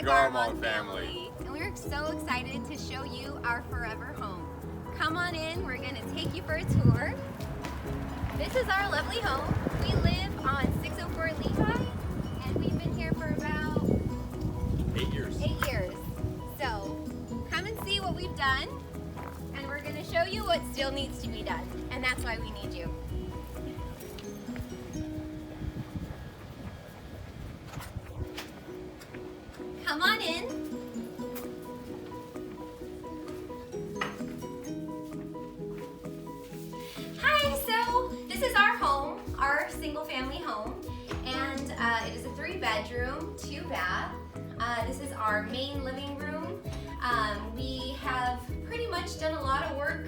the Garmon family. And we're so excited to show you our forever home. Come on in, we're gonna take you for a tour. This is our lovely home. We live on 604 Levi, and we've been here for about 8 years. 8 years. So come and see what we've done, and we're gonna show you what still needs to be done, and that's why we need you. Come on in. Hi, so this is our home, our single family home, and it is a 3-bedroom, 2-bath. This is our main living room. We have pretty much done a lot of work,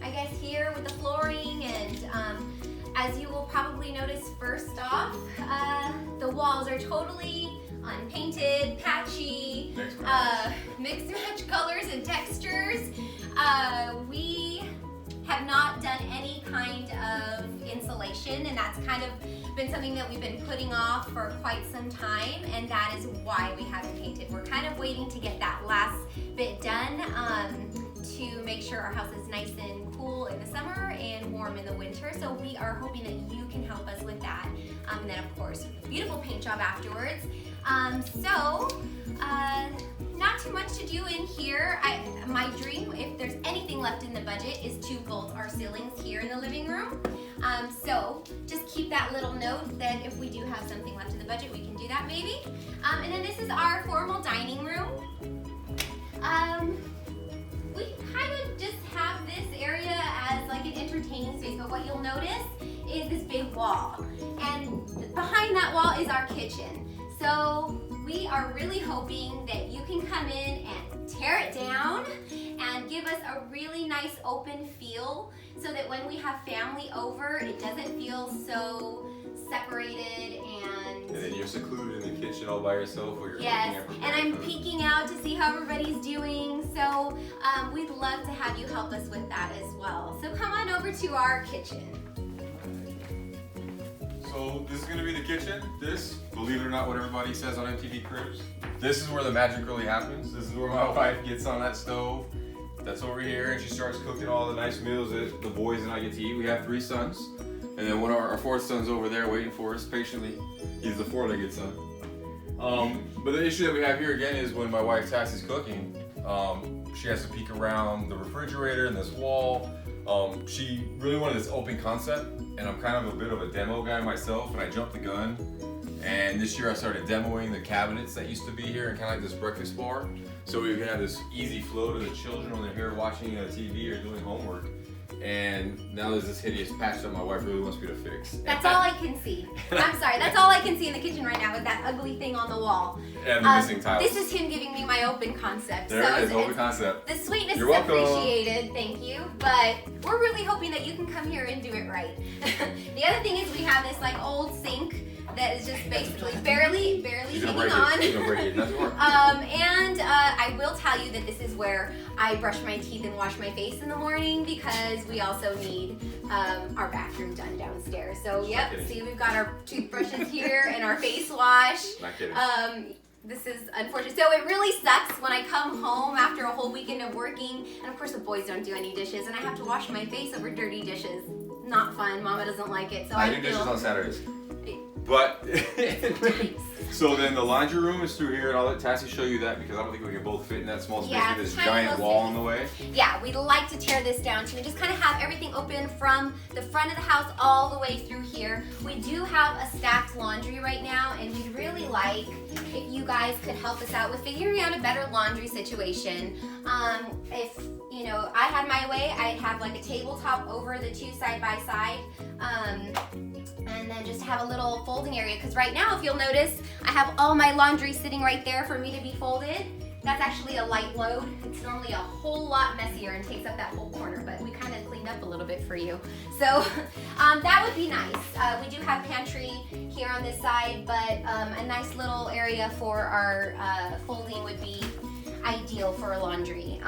I guess, here with the flooring, and as you will probably notice first off, the walls are totally unpainted, patchy, mixed match colors and textures. We have not done any kind of insulation, and that's kind of been something that we've been putting off for quite some time, and that is why we haven't painted. We're kind of waiting to get that last bit done to make sure our house is nice and cool in the summer and warm in the winter. So we are hoping that you can help us with that. And then of course, beautiful paint job afterwards. Not too much to do in here. My dream, if there's anything left in the budget, is to bolt our ceilings here in the living room. So just keep that little note that if we do have something left in the budget, we can do that maybe. And then this is our formal dining room. We kind of just have this area as like an entertaining space, but what you'll notice is this big wall. And behind that wall is our kitchen. So we are really hoping that you can come in and tear it down and give us a really nice open feel so that when we have family over, it doesn't feel so separated and then you're secluded in the kitchen all by yourself while you're yes, cooking and I'm peeking out to see how everybody's doing. So we'd love to have you help us with that as well. So come on over to our kitchen. So this is gonna be the kitchen. This, believe it or not, what everybody says on MTV Cribs. This is where the magic really happens. This is where my wife gets on that stove. That's over here, and she starts cooking all the nice meals that the boys and I get to eat. We have 3 sons, and then one of our 4th son's over there waiting for us patiently. He's the 4-legged son. But the issue that we have here again is when my wife Tassie's cooking, she has to peek around the refrigerator and this wall. She really wanted this open concept, and I'm kind of a bit of a demo guy myself, and I jumped the gun. And this year I started demoing the cabinets that used to be here and kind of like this breakfast bar. So we can have this easy flow to the children when they're here watching TV or doing homework. And now there's this hideous patch that my wife really wants me to fix. That's all I can see. I'm sorry, that's all I can see in the kitchen right now is that ugly thing on the wall. And the missing tiles. This is him giving me my open concept. There it is, open concept. The sweetness You're is welcome. appreciated, thank you. But we're really hoping that you can come here and do it right. The other thing is we have this like old sink that is just basically barely hanging on. You're gonna break it. That's work. I will tell you that this is where I brush my teeth and wash my face in the morning because we also need our bathroom done downstairs. So yep, see we've got our toothbrushes here and our face wash. Not kidding. This is unfortunate. So it really sucks when I come home after a whole weekend of working, and of course the boys don't do any dishes, and I have to wash my face over dirty dishes. Not fun. Mama doesn't like it. So I do dishes on Saturdays. But so then the laundry room is through here, and I'll let Tassie show you that because I don't think we can both fit in that small space with this giant wall in the way. Yeah, we'd like to tear this down so we just kind of have everything open from the front of the house all the way through here. We do have a stacked laundry right now, and we'd really like if you guys could help us out with figuring out a better laundry situation. If you know, I had my way, I'd have like a tabletop over the 2 side by side. And then just have a little folding area, because right now if you'll notice I have all my laundry sitting right there for me to be folded. That's actually a light load. It's normally a whole lot messier and takes up that whole corner, but we kind of cleaned up a little bit for you. So that would be nice. We do have pantry here on this side, but a nice little area for our folding would be ideal for laundry.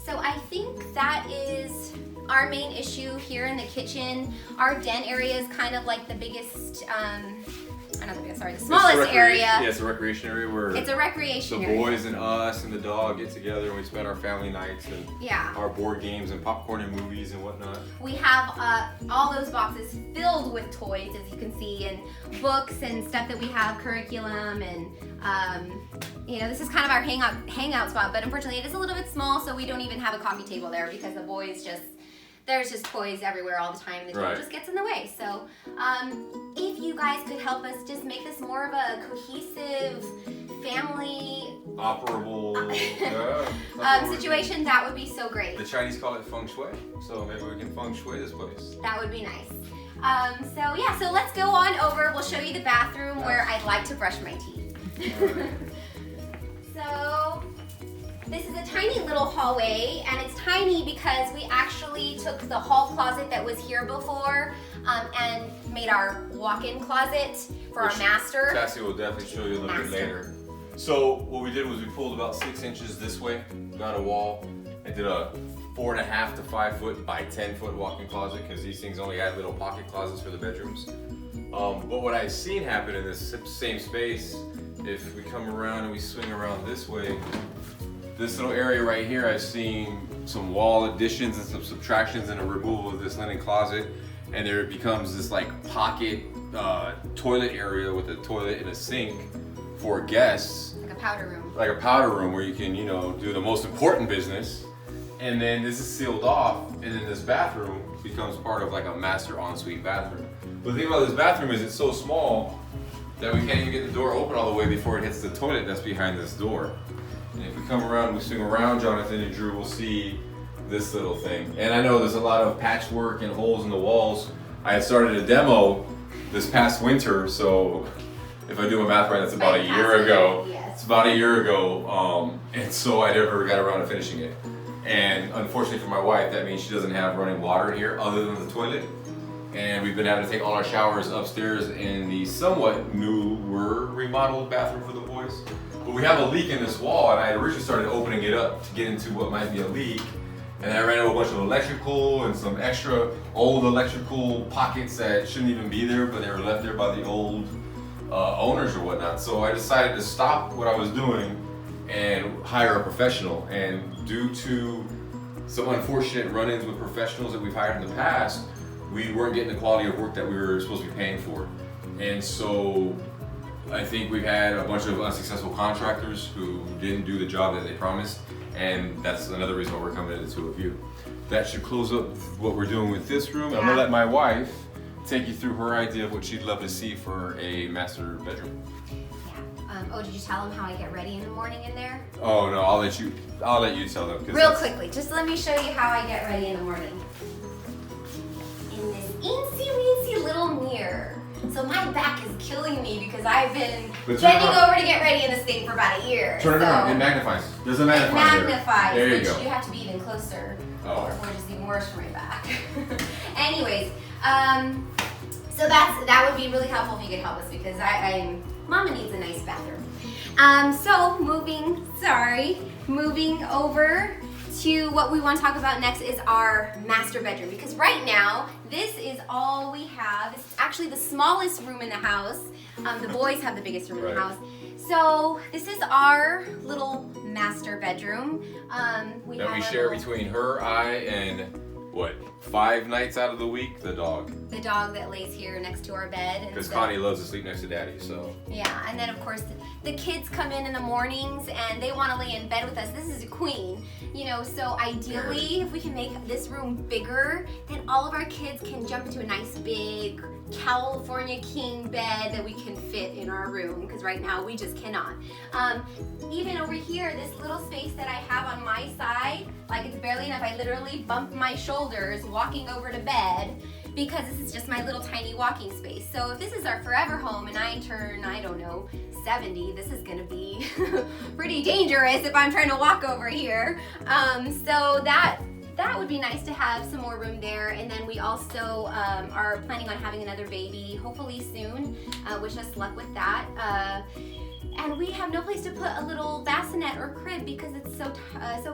So I think that is our main issue here in the kitchen. Our den area is kind of like the biggest, I not the biggest, sorry, the smallest area. Yeah, it's a recreation area where it's a recreation the area. boys and us and the dog get together and we spend our family nights and our board games and popcorn and movies and whatnot. We have all those boxes filled with toys, as you can see, and books and stuff that we have, curriculum, and you know, this is kind of our hangout spot, but unfortunately it is a little bit small, so we don't even have a coffee table there because the boys there's just toys everywhere all the time, and the table just gets in the way. So if you guys could help us just make this more of a cohesive, family operable situation, that would be so great. The Chinese call it feng shui, so maybe we can feng shui this place. That would be nice. So let's go on over. We'll show you the bathroom where I'd like to brush my teeth. So this is a tiny little hallway, and it's tiny because we actually took the hall closet that was here before and made our walk-in closet for our master. Cassie will definitely show you a little bit later. So what we did was we pulled about 6 inches this way, got a wall, and did a 4.5 to 5 foot by 10 foot walk-in closet because these things only had little pocket closets for the bedrooms. But what I've seen happen in this same space, if we come around and we swing around this way, this little area right here, I've seen some wall additions and some subtractions and a removal of this linen closet, and there it becomes this like pocket toilet area with a toilet and a sink for guests. Like a powder room. Like a powder room where you can, you know, do the most important business. And then this is sealed off, and then this bathroom becomes part of like a master ensuite bathroom. But the thing about this bathroom is it's so small that we can't even get the door open all the way before it hits the toilet that's behind this door. And if we come around, we swing around, Jonathan and Drew will see this little thing. And I know there's a lot of patchwork and holes in the walls. I had started a demo this past winter, so if I do my math right, that's about a year ago. Yes. It's about a year ago, and so I never got around to finishing it. And unfortunately for my wife, that means she doesn't have running water in here other than the toilet. And we've been having to take all our showers upstairs in the somewhat newer remodeled bathroom for the boys. But we have a leak in this wall, and I originally started opening it up to get into what might be a leak. And I ran into a bunch of electrical and some extra old electrical pockets that shouldn't even be there, but they were left there by the old owners or whatnot. So I decided to stop what I was doing and hire a professional. And due to some unfortunate run-ins with professionals that we've hired in the past, we weren't getting the quality of work that we were supposed to be paying for. And so I think we've had a bunch of unsuccessful contractors who didn't do the job that they promised, and that's another reason why we're coming to the two of you. That should close up what we're doing with this room. I'm gonna let my wife take you through her idea of what she'd love to see for a master bedroom. Oh, did you tell them how I get ready in the morning in there? Oh no, I'll let you tell them. Real quickly, just let me show you how I get ready in the morning. In this eensy-weensy little mirror. So my back is killing me because I've been bending over to get ready in this thing for about a year. Turn it around, it magnifies. There's a magnifier. It magnifies, there you go. You have to be even closer, or just even worse for my back. Anyways, so that would be really helpful if you could help us because Mama needs a nice bathroom. So moving over to what we want to talk about next is our master bedroom, because right now this is all we have. It's actually the smallest room in the house. The boys have the biggest room in the house. So this is our little master bedroom. We share between her, I, and what, 5 nights out of the week, the dog. The dog that lays here next to our bed. Because Connie loves to sleep next to Daddy, so. Yeah, and then of course the kids come in the mornings and they want to lay in bed with us. This is a queen, you know, so ideally if we can make this room bigger, then all of our kids can jump into a nice big California king bed that we can fit in our room, because right now we just cannot. Even over here, this little space that I have on my side, like it's barely enough. I literally bump my shoulders walking over to bed because this is just my little tiny walking space. So if this is our forever home and I turn, I don't know, 70, this is gonna be pretty dangerous if I'm trying to walk over here. So that would be nice to have some more room there. And then we also are planning on having another baby, hopefully soon. Wish us luck with that. And we have no place to put a little bassinet or crib because it's so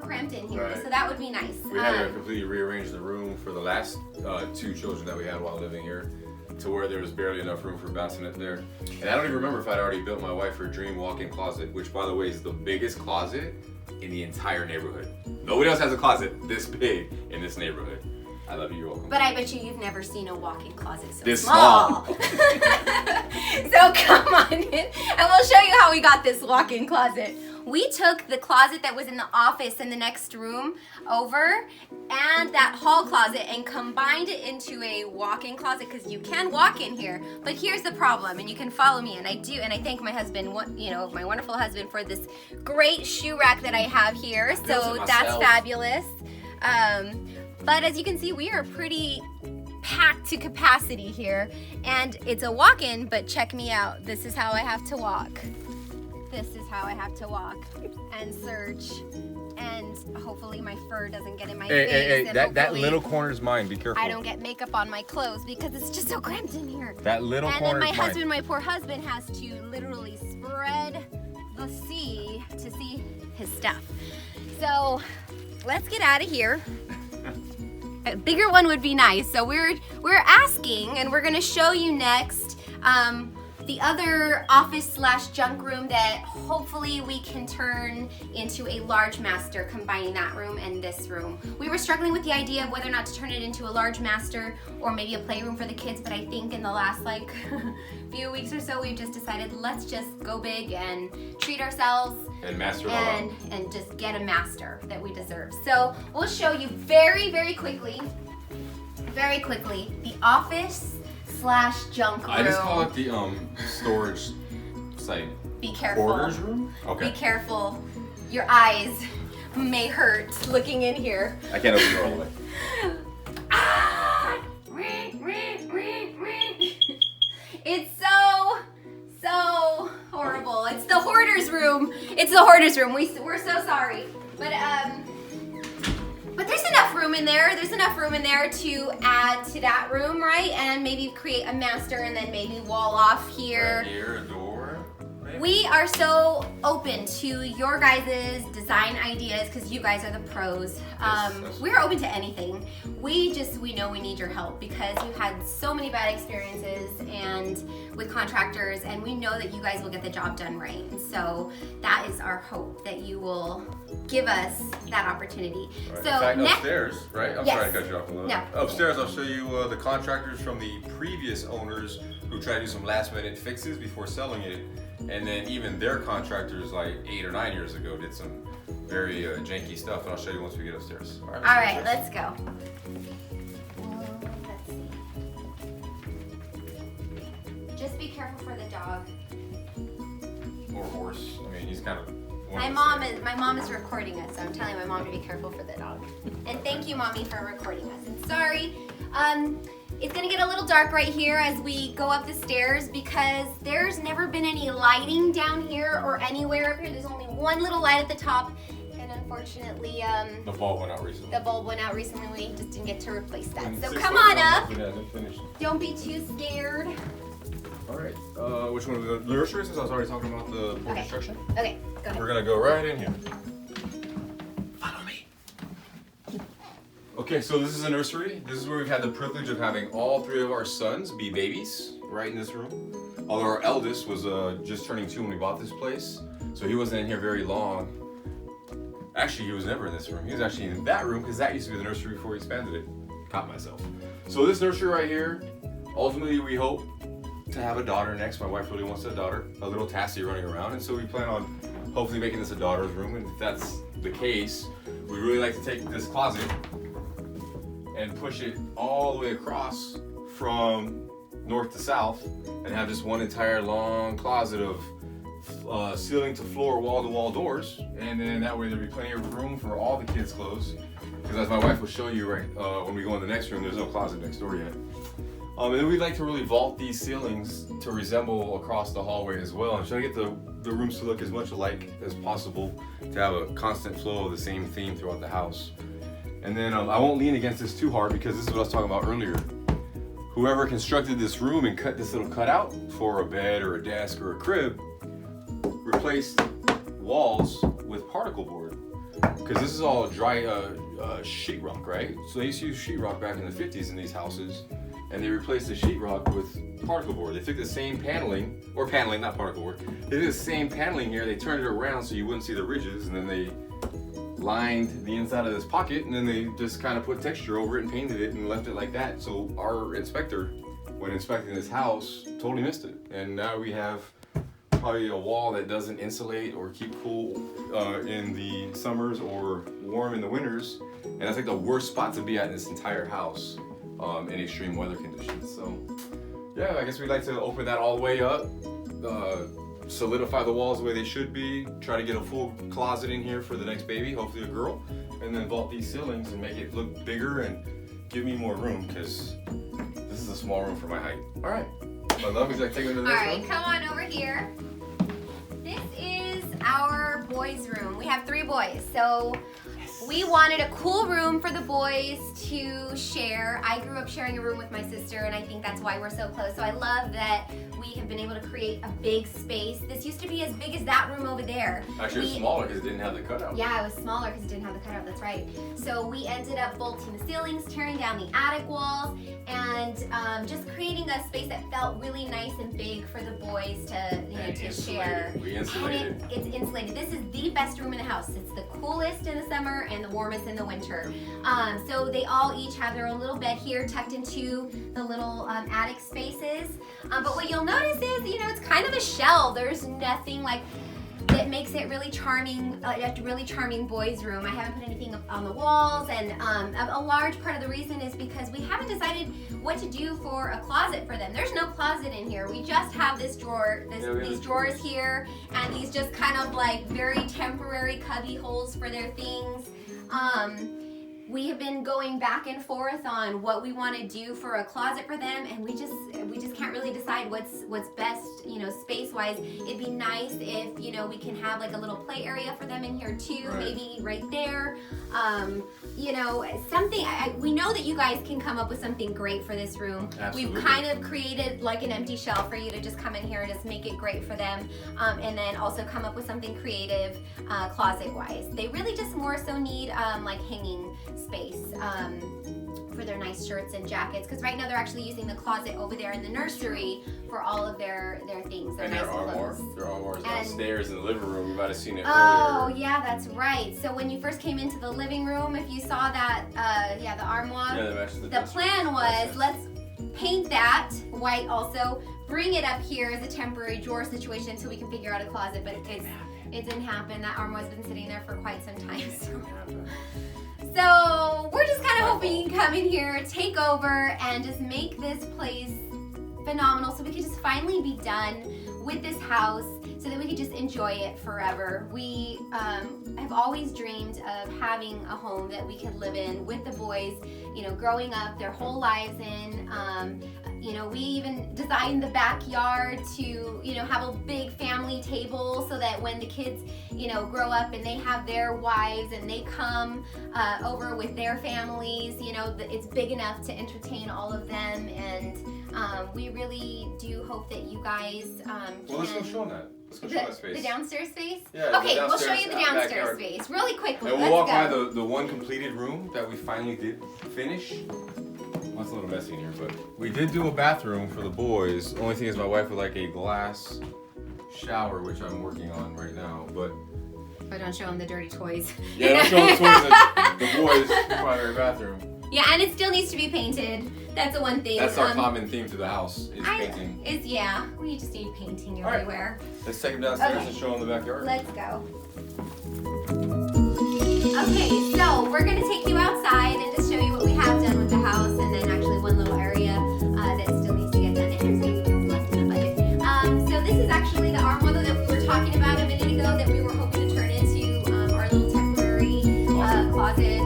cramped in here. Right. So that would be nice. We had to completely rearrange the room for the last 2 children that we had while living here. to where there was barely enough room for a bassinet there. And I don't even remember if I'd already built my wife her dream walk-in closet, which by the way is the biggest closet in the entire neighborhood. Nobody else has a closet this big in this neighborhood. I love you, you're welcome. But I bet you've never seen a walk-in closet so This small. small. So come on in, and we'll show you how we got this walk-in closet. We took the closet that was in the office in the next room over and that hall closet and combined it into a walk-in closet because you can walk in here. But here's the problem, and you can follow me, and I do, and I thank my husband, you know, my wonderful husband, for this great shoe rack that I have here. So that's fabulous. But as you can see, we are pretty packed to capacity here, and it's a walk-in, but check me out. This is how I have to walk. This is how I have to walk and search, and hopefully my fur doesn't get in my face. Hey, and that little corner is mine. Be careful. I don't get makeup on my clothes because it's just so cramped in here. That little and corner then my is mine. husband, my poor husband, has to literally spread the sea to see his stuff. So let's get out of here. A bigger one would be nice. So we're asking, and we're gonna show you next the other office/junk room that hopefully we can turn into a large master, combining that room and this room. We were struggling with the idea of whether or not to turn it into a large master or maybe a playroom for the kids, but I think in the last few weeks or so we've just decided let's just go big and treat ourselves and master and just get a master that we deserve. So we'll show you very quickly, the office/junk room. I just call it the storage site. Be careful. Orders room? Okay. Be careful. Your eyes may hurt looking in here. I can't open it all the way. Ah! It's so horrible. It's the hoarder's room. It's the hoarder's room. We're so sorry. But there's enough room in there. There's enough room in there to add to that room, right? And maybe create a master and then maybe wall off here. Right here, a door. Maybe. We are so open to your guys' design ideas because you guys are the pros. Yes. We're open to anything. We know we need your help because we've had so many bad experiences and with contractors, and we know that you guys will get the job done right. And so that is our hope, that you will give us that opportunity. Right. So in fact, upstairs, right? I'm sorry to cut you off a little. No. Upstairs, I'll show you the contractors from the previous owners who tried to do some last-minute fixes before selling it, and then even their contractors like 8 or 9 years ago did some very janky stuff, and I'll show you once we get upstairs. All right, let's go. Let's see. Just be careful for the dog. Or horse. I mean, he's kind of. My mom is recording us, so I'm telling my mom to be careful for the dog. And thank you, Mommy, for recording us. And sorry, it's gonna get a little dark right here as we go up the stairs because there's never been any lighting down here or anywhere up here. There's only one little light at the top, and unfortunately, the bulb went out recently. The bulb went out recently. We just didn't get to replace that. So come on up. Don't be too scared. All right. Which one? The nursery, since I was already talking about the board construction? Okay, go ahead. We're gonna go right in here. Follow me. Okay, so this is a nursery. This is where we've had the privilege of having all 3 of our sons be babies, right in this room. Although our eldest was just turning 2 when we bought this place, so he wasn't in here very long. Actually, he was never in this room. He was actually in that room because that used to be the nursery before we expanded it. Caught myself. So this nursery right here, ultimately we hope to have a daughter next. My wife really wants a daughter, a little Tassie running around, and so we plan on hopefully making this a daughter's room. And if that's the case, we really like to take this closet and push it all the way across from north to south and have just one entire long closet of ceiling to floor, wall to wall doors, and then that way there'll be plenty of room for all the kids' clothes. Because as my wife will show you right when we go in the next room, there's no closet next door yet. And then we'd like to really vault these ceilings to resemble across the hallway as well, and try to get the rooms to look as much alike as possible to have a constant flow of the same theme throughout the house. And then I won't lean against this too hard because this is what I was talking about earlier. Whoever constructed this room and cut this little cutout for a bed or a desk or a crib replaced walls with particle board, because this is all dry sheetrock, right? So they used to use sheetrock back in the 50s in these houses. and they replaced the sheetrock with particle board. They took the same paneling, not particle board. They did the same paneling here. They turned it around so you wouldn't see the ridges, and then they lined the inside of this pocket, and then they just kind of put texture over it and painted it and left it like that. So our inspector, when inspecting this house, totally missed it. And now we have probably a wall that doesn't insulate or keep cool in the summers or warm in the winters. And that's like the worst spot to be at in this entire house in extreme weather conditions. So yeah, I guess we'd like to open that all the way up, solidify the walls the way they should be, try to get a full closet in here for the next baby, hopefully a girl, and then vault these ceilings and make it look bigger and give me more room, because this is a small room for my height. All right, my love, is like taking it to the next one? All right, come on over here. This is our boys' room. We have 3 boys, so we wanted a cool room for the boys to share. I grew up sharing a room with my sister, and I think that's why we're so close. So I love that we have been able to create a big space. This used to be as big as that room over there. Actually, it's smaller because it didn't have the cutout. Yeah, it was smaller because it didn't have the cutout, that's right. So we ended up bolting the ceilings, tearing down the attic walls, and just creating a space that felt really nice and big for the boys to share. We insulated. And it's insulated. This is the best room in the house. It's the coolest in the summer and the warmest in the winter. So they all each have their own little bed here tucked into the little attic spaces. But what you'll notice is, it's kind of a shell. There's nothing like that makes it really charming, a really charming boys' room. I haven't put anything up on the walls, and a large part of the reason is because we haven't decided what to do for a closet for them. There's no closet in here. We just have this drawer, these drawers here, and these just kind of like very temporary cubby holes for their things. We have been going back and forth on what we want to do for a closet for them, and we just can't really decide what's best, space-wise. It'd be nice if, we can have like a little play area for them in here too, right. Maybe right there. Something, we know that you guys can come up with something great for this room. Absolutely. We've kind of created like an empty shell for you to just come in here and just make it great for them, and then also come up with something creative closet-wise. They really just more so need like hanging space for their nice shirts and jackets, because right now they're actually using the closet over there in the nursery for all of their things. And nice their armoires. clothes. Their armoires downstairs in the living room. You might have seen it Oh, earlier. yeah, that's right. So when you first came into the living room, if you saw that, the armoire, Yeah, that matches the plan was, let's paint that white also, bring it up here as a temporary drawer situation until we can figure out a closet, but it didn't happen. That armoire's been sitting there for quite some time. So we're just kind of hoping you can come in here, take over, and just make this place phenomenal so we can just finally be done with this house so that we can just enjoy it forever. We have always dreamed of having a home that we could live in with the boys, growing up their whole lives in. We even designed the backyard to, have a big family table so that when the kids, grow up and they have their wives and they come over with their families, it's big enough to entertain all of them. And we really do hope that you guys Well, let's go show them that. Let's go show that space. The downstairs space? Yeah, okay, we'll show you the downstairs backyard space really quickly. And we'll Let's walk by go. the one completed room that we finally did finish. Well, it's a little messy in here, but we did do a bathroom for the boys. Only thing is my wife would like a glass shower, which I'm working on right now, but But don't show them the dirty toys. yeah, don't show them the boys' primary bathroom. Yeah, and it still needs to be painted. That's the one thing. That's our common theme to the house, is painting. We just need painting All right. everywhere. Let's take them downstairs Okay. and show them the backyard. Let's go. Okay, so we're gonna take you outside and just show you what we have done with the house, and then actually one little area that still needs to get done. And there's left in the budget. So this is actually the armoire that we were talking about a minute ago that we were hoping to turn into our little temporary closet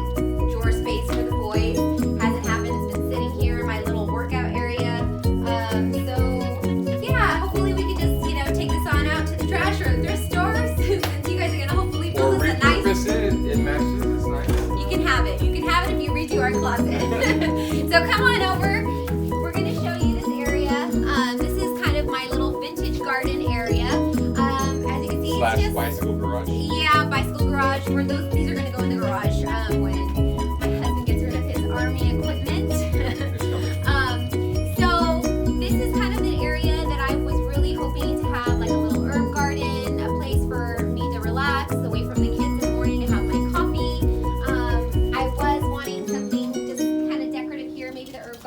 drawer space for the boys. Hasn't happened. It's been sitting here in my little workout area. So yeah, hopefully we can just take this on out to the trash or thrift stores. Since you guys are gonna hopefully build us a nice. It matches. It's nice. You can have it. You can have it if you redo our closet. So come on over. We're gonna show you this area. This is kind of my little vintage garden area. As you can see, it's just bicycle garage. yeah, bicycle garage. These are gonna go in the garage when my husband gets rid of his army equipment.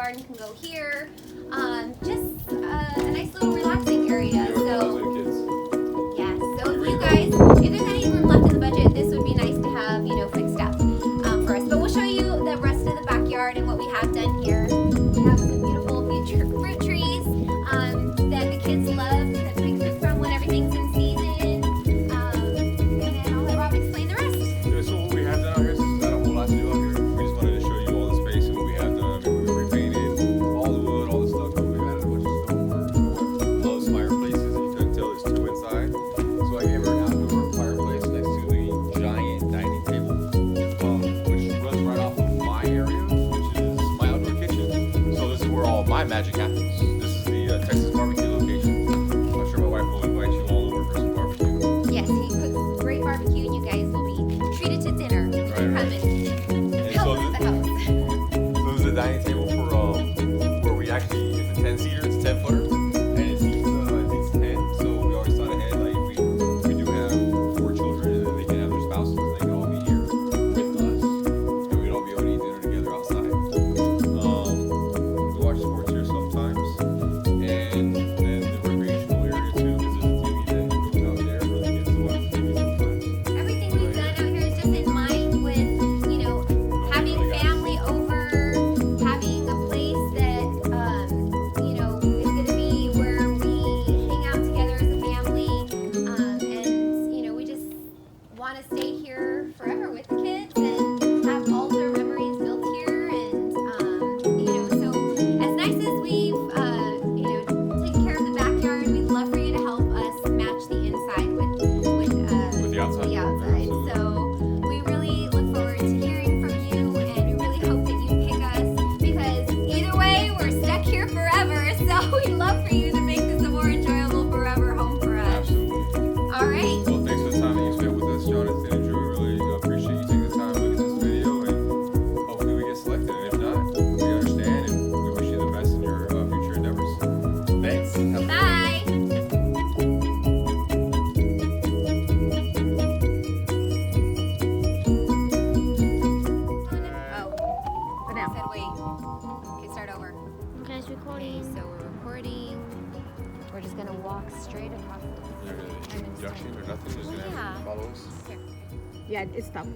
garden can go here. Just a nice little relaxing area. So yeah, so if you guys, if there's any room left in the budget, this would be nice to have, you know, fixed up for us. But we'll show you the rest of the backyard and what we have done here. We have some beautiful fruit trees that the kids love to pick fruit from when everything's in season. And then I'll let Rob explain the rest. Yeah, so what we have done out here, since there's not a whole lot to do out here, we just wanted to show you all the space and what we have done. I mean, we repainted all the wood, all the stuff, but we added a bunch of stonework, those fireplaces, and you couldn't tell there's two inside. So I gave her an outdoor fireplace next to the giant dining table, which runs right off of my area, which is my outdoor kitchen. So this is where all my magic happens. This is the Texas barbecue location. I'm sure my wife will invite you all over for some barbecue. Yes, he cooks great barbecue, and you guys will be treated to dinner when you come and And help so with the house. So this is a dining table for where we actually, it's a 10-seater, it's a 10-footer, and it seats 10. So we always thought ahead, like we do have 4 children, and then they can have their spouses, and they can all be here with us, and we'd all be able to eat dinner together outside. We watch sports here sometimes, and then the recreational area too, because there's a TV that goes out there for the kids to watch TV sometimes. Everything we've done out here is just in mind with, you know, having family over, having a place that, you know, is going to be where we hang out together as a family, and, you know, we just want to stay here forever with the kids and have all their memories built here, and, you know, so as nice as we've, you know, taken care of the backyard, we'd love for you to help us match the inside With the outside. the outside. Absolutely. So we really look forward to hearing from you, and we really hope that you pick us, because either way, we're stuck here forever. So we'd love for you to make this a more enjoyable forever home for us. Absolutely. All right. Well, thanks for the time that you spent with us, Jonathan and Drew. We really appreciate you taking the time to look at this video, and hopefully we get selected. And if not, we understand, and we wish you the best in your future endeavors. Thanks. Have a Bye. Oh, For now. said wait. Okay, start over. You guys Okay, recording? so we're recording. We're just gonna walk straight across You're not gonna do introduction or nothing, just gonna Yeah. have you follow us. Here. Yeah, it's tough.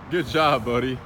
Good job, buddy.